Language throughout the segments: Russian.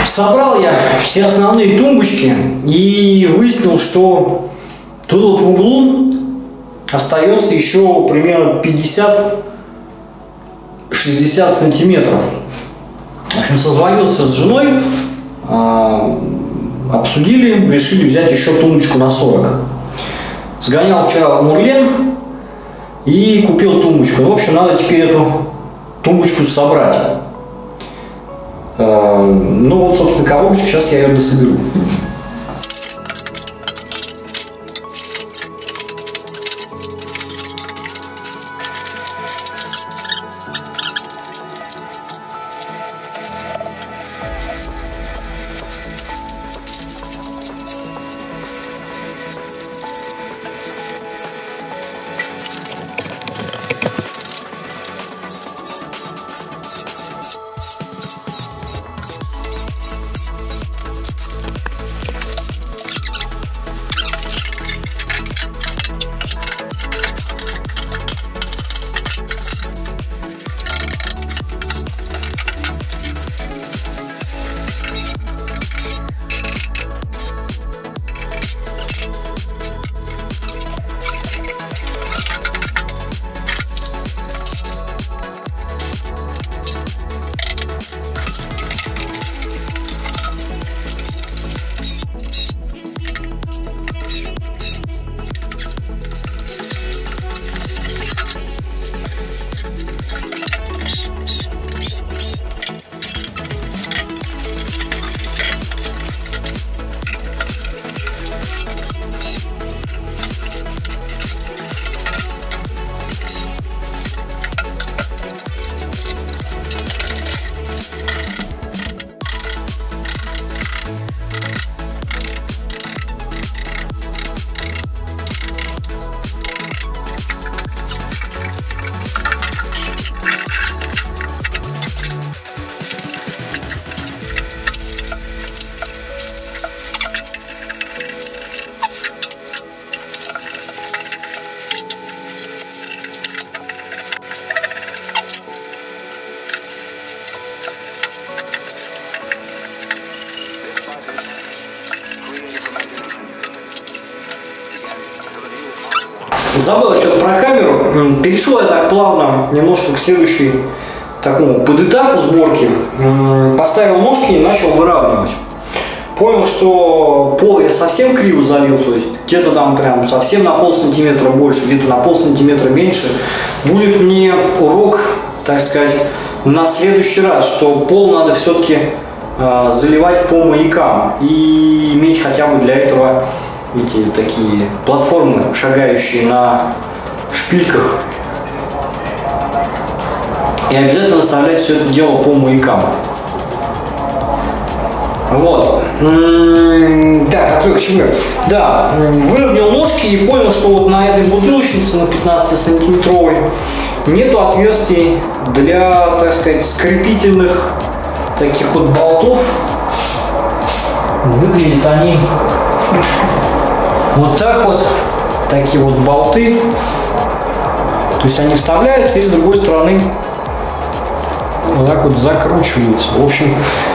Собрал я все основные тумбочки и выяснил, что тут вот в углу остается еще примерно 50-60 сантиметров. В общем, созвонился с женой, обсудили, решили взять еще тумбочку на 40. Сгонял вчера в Мурлен и купил тумбочку. В общем, надо теперь эту тумбочку собрать. Ну вот, собственно, коробочка, сейчас я ее дособеру. Забыл что-то про камеру. Перешел я так плавно немножко к следующей такому подэтапу сборки. Поставил ножки и начал выравнивать. Понял, что пол я совсем криво залил, то есть где-то там прям совсем на полсантиметра больше, где-то на полсантиметра меньше. Будет мне урок, так сказать, на следующий раз, что пол надо все-таки заливать по маякам и иметь хотя бы для этого эти такие платформы, шагающие на шпильках. И обязательно выставлять все это дело по маякам. Вот. Так, к чему? Да, выровнял ножки и понял, что вот на этой бутылочнице, на 15-сантиметровой, нету отверстий для, так сказать, скрепительных таких вот болтов. Выглядят они вот так вот, такие вот болты. То есть они вставляются и с другой стороны вот так вот закручиваются. В общем,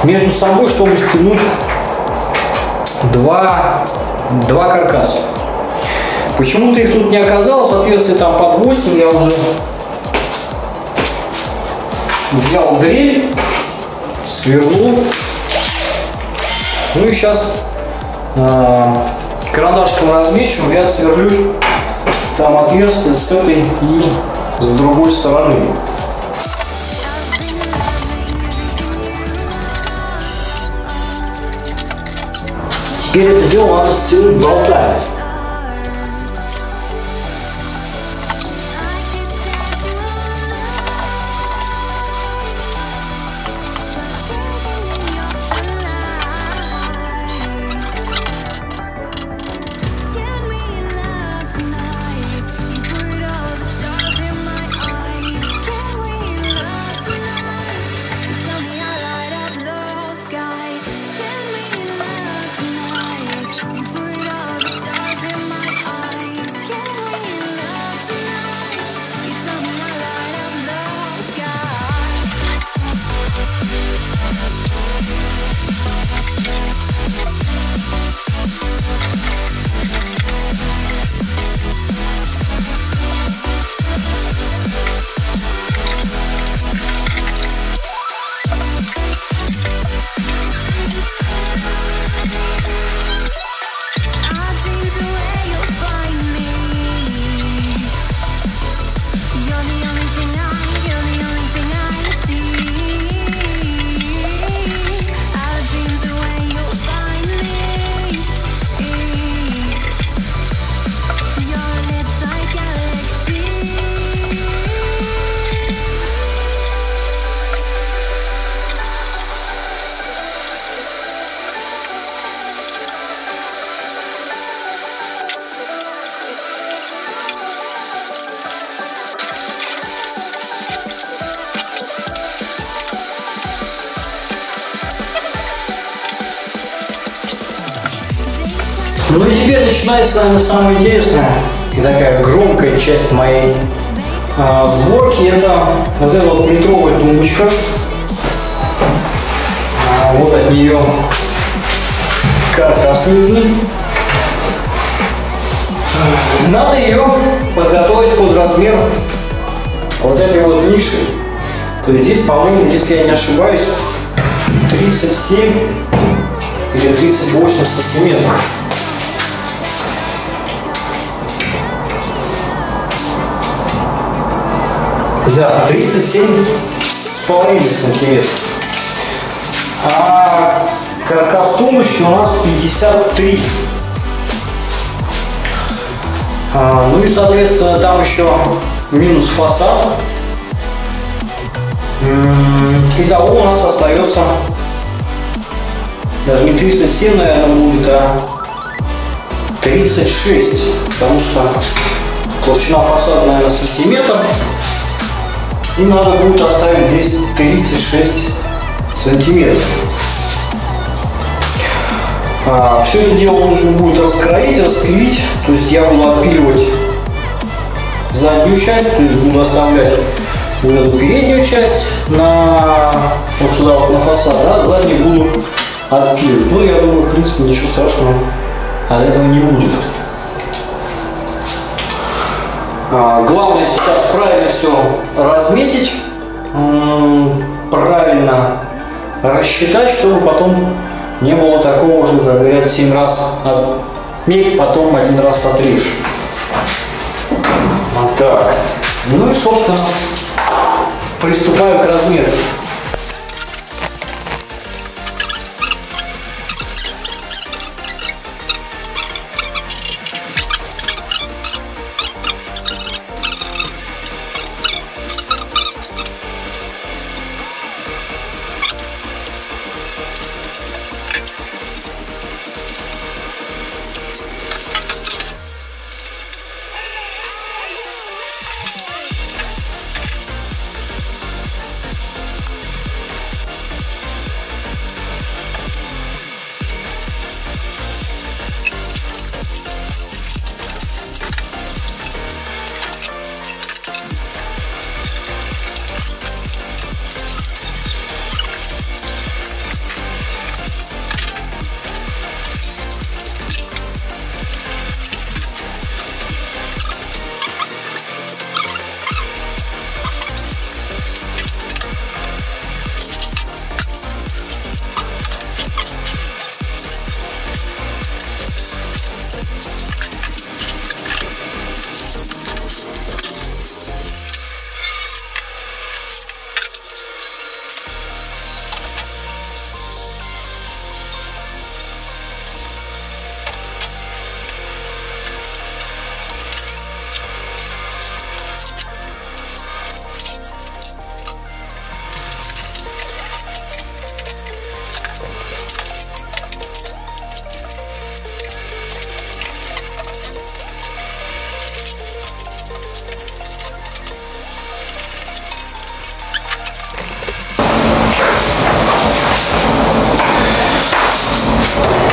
между собой, чтобы стянуть два каркаса. Почему-то их тут не оказалось, отверстие там под 8, я уже взял дрель, свернул. Ну и сейчас карандашком размечу и отсверлю там отверстие с этой и с другой стороны. Теперь это дело надо стянуть болтами. Ну и теперь начинается, наверное, самое интересное и такая громкая часть моей сборки. Это вот эта вот метровая тумбочка. Вот от нее каркас нижний. Надо ее подготовить под размер вот этой вот ниши. То есть здесь, по-моему, если я не ошибаюсь, 37 или 38 сантиметров. Да, 37,5 сантиметров. А каркас тумбочки у нас 53. Ну и, соответственно, там еще минус фасад. Итого у нас остается даже не 37, наверное, будет, а 36. Потому что толщина фасада, наверное, сантиметр. И надо будет оставить здесь 36 сантиметров. Все это дело нужно будет раскроить, распилить. То есть я буду отпиливать заднюю часть, то есть буду оставлять вот эту переднюю часть на вот сюда вот на фасад, а заднюю буду отпиливать. Ну, я думаю, в принципе, ничего страшного от этого не будет. Главное сейчас правильно все разметить, правильно рассчитать, чтобы потом не было такого же, как говорят, 7 раз отметь, потом 1 раз отрежь. Вот так. Ну и, собственно, приступаю к размеру.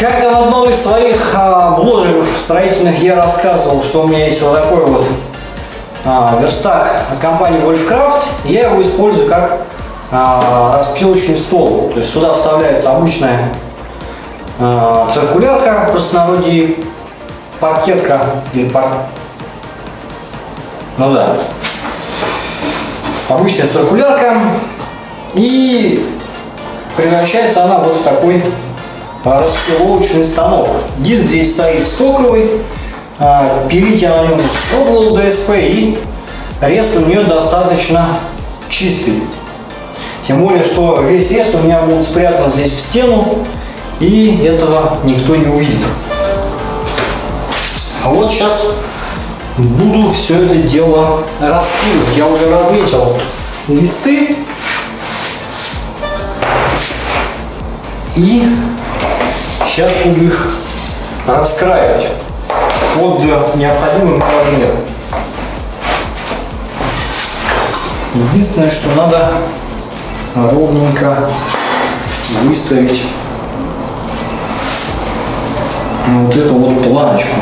Как-то в одном из своих блогеров строительных я рассказывал, что у меня есть вот такой вот верстак от компании Wolfcraft. Я его использую как распилочный стол. То есть сюда вставляется обычная циркулярка, в простонародье паркетка или ну да, обычная циркулярка, и превращается она вот в такой распиловочный станок. Диск здесь стоит стоковый, пилить я на нем пробовал ДСП, и рез у нее достаточно чистый. Тем более, что весь рез у меня будет спрятан здесь в стену, и этого никто не увидит. А вот сейчас буду все это дело распиливать. Я уже разметил листы. И сейчас буду их раскраивать под необходимым размером. Единственное, что надо ровненько выставить вот эту вот планочку.